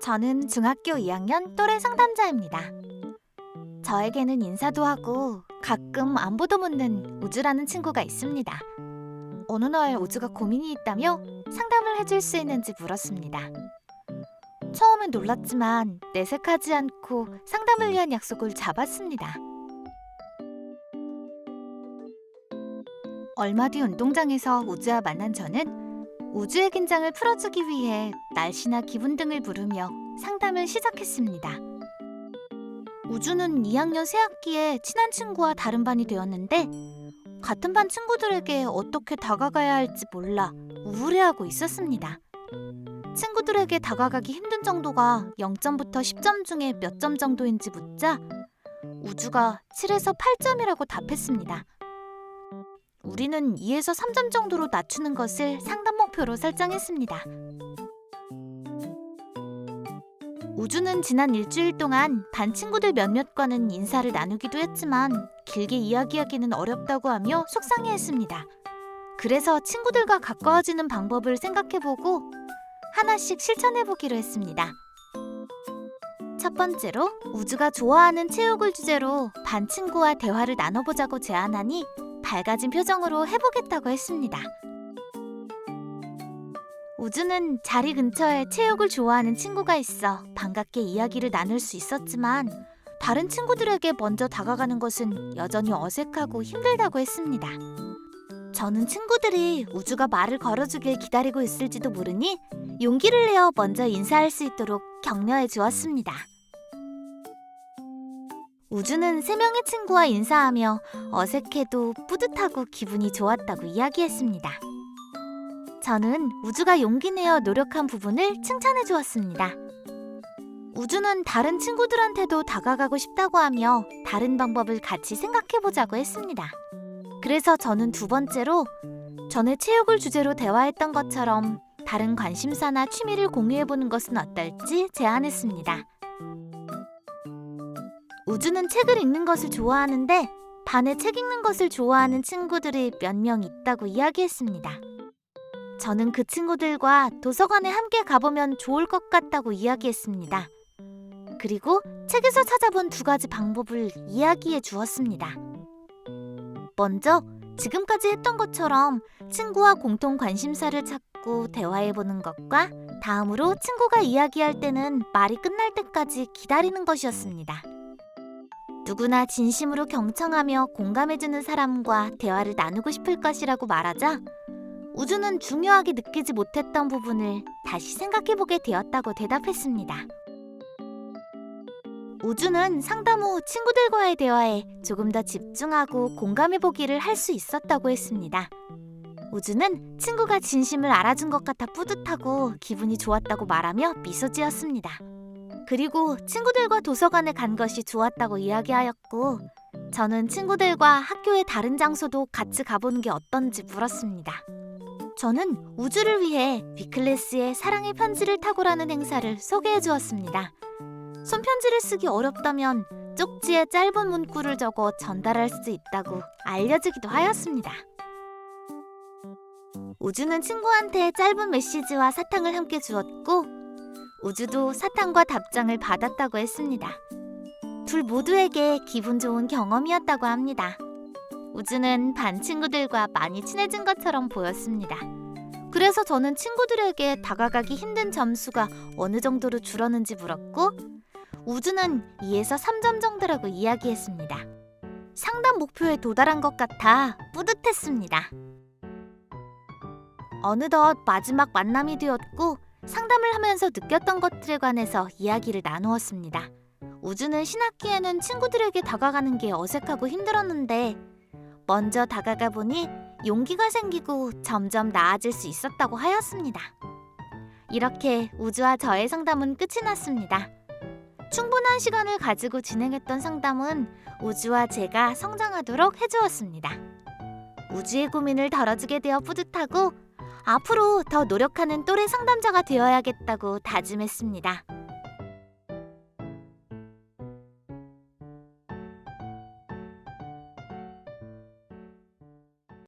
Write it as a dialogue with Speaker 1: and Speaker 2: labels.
Speaker 1: 저는 중학교 2학년 또래 상담자입니다. 저에게는 인사도 하고 가끔 안부도 묻는 우주라는 친구가 있습니다. 어느 날 우주가 고민이 있다며 상담을 해줄 수 있는지 물었습니다. 처음엔 놀랐지만 내색하지 않고 상담을 위한 약속을 잡았습니다. 얼마 뒤 운동장에서 우주와 만난 저는 우주의 긴장을 풀어주기 위해 날씨나 기분 등을 물으며 상담을 시작했습니다. 우주는 2학년 새 학기에 친한 친구와 다른 반이 되었는데 같은 반 친구들에게 어떻게 다가가야 할지 몰라 우울해하고 있었습니다. 친구들에게 다가가기 힘든 정도가 0점부터 10점 중에 몇 점 정도인지 묻자 우주가 7에서 8점이라고 답했습니다. 우리는 2에서 3점 정도로 낮추는 것을 상담 목표로 설정했습니다. 우주는 지난 일주일 동안 반 친구들 몇몇과는 인사를 나누기도 했지만 길게 이야기하기는 어렵다고 하며 속상해했습니다. 그래서 친구들과 가까워지는 방법을 생각해보고 하나씩 실천해보기로 했습니다. 첫 번째로 우주가 좋아하는 체육을 주제로 반 친구와 대화를 나눠보자고 제안하니 밝아진 표정으로 해보겠다고 했습니다. 우주는 자리 근처에 체육을 좋아하는 친구가 있어 반갑게 이야기를 나눌 수 있었지만 다른 친구들에게 먼저 다가가는 것은 여전히 어색하고 힘들다고 했습니다. 저는 친구들이 우주가 말을 걸어주길 기다리고 있을지도 모르니 용기를 내어 먼저 인사할 수 있도록 격려해 주었습니다. 우주는 3명의 친구와 인사하며 어색해도 뿌듯하고 기분이 좋았다고 이야기했습니다. 저는 우주가 용기 내어 노력한 부분을 칭찬해 주었습니다. 우주는 다른 친구들한테도 다가가고 싶다고 하며 다른 방법을 같이 생각해 보자고 했습니다. 그래서 저는 두 번째로 전에 체육을 주제로 대화했던 것처럼 다른 관심사나 취미를 공유해 보는 것은 어떨지 제안했습니다. 우주는 책을 읽는 것을 좋아하는데 반에 책 읽는 것을 좋아하는 친구들이 몇 명 있다고 이야기했습니다. 저는 그 친구들과 도서관에 함께 가보면 좋을 것 같다고 이야기했습니다. 그리고 책에서 찾아본 2가지 방법을 이야기해 주었습니다. 먼저 지금까지 했던 것처럼 친구와 공통 관심사를 찾고 대화해보는 것과 다음으로 친구가 이야기할 때는 말이 끝날 때까지 기다리는 것이었습니다. 누구나 진심으로 경청하며 공감해주는 사람과 대화를 나누고 싶을 것이라고 말하자 우주는 중요하게 느끼지 못했던 부분을 다시 생각해보게 되었다고 대답했습니다. 우주는 상담 후 친구들과의 대화에 조금 더 집중하고 공감해보기를 할 수 있었다고 했습니다. 우주는 친구가 진심을 알아준 것 같아 뿌듯하고 기분이 좋았다고 말하며 미소 지었습니다. 그리고 친구들과 도서관에 간 것이 좋았다고 이야기하였고 저는 친구들과 학교의 다른 장소도 같이 가보는 게 어떤지 물었습니다. 저는 우주를 위해 위클래스의 사랑의 편지를 타고라는 행사를 소개해 주었습니다. 손편지를 쓰기 어렵다면 쪽지에 짧은 문구를 적어 전달할 수 있다고 알려주기도 하였습니다. 우주는 친구한테 짧은 메시지와 사탕을 함께 주었고 우주도 사탕과 답장을 받았다고 했습니다. 둘 모두에게 기분 좋은 경험이었다고 합니다. 우주는 반 친구들과 많이 친해진 것처럼 보였습니다. 그래서 저는 친구들에게 다가가기 힘든 점수가 어느 정도로 줄었는지 물었고 우주는 2에서 3점 정도라고 이야기했습니다. 상담 목표에 도달한 것 같아 뿌듯했습니다. 어느덧 마지막 만남이 되었고 상담을 하면서 느꼈던 것들에 관해서 이야기를 나누었습니다. 우주는 신학기에는 친구들에게 다가가는 게 어색하고 힘들었는데 먼저 다가가 보니 용기가 생기고 점점 나아질 수 있었다고 하였습니다. 이렇게 우주와 저의 상담은 끝이 났습니다. 충분한 시간을 가지고 진행했던 상담은 우주와 제가 성장하도록 해주었습니다. 우주의 고민을 덜어주게 되어 뿌듯하고 앞으로 더 노력하는 또래 상담자가 되어야겠다고 다짐했습니다.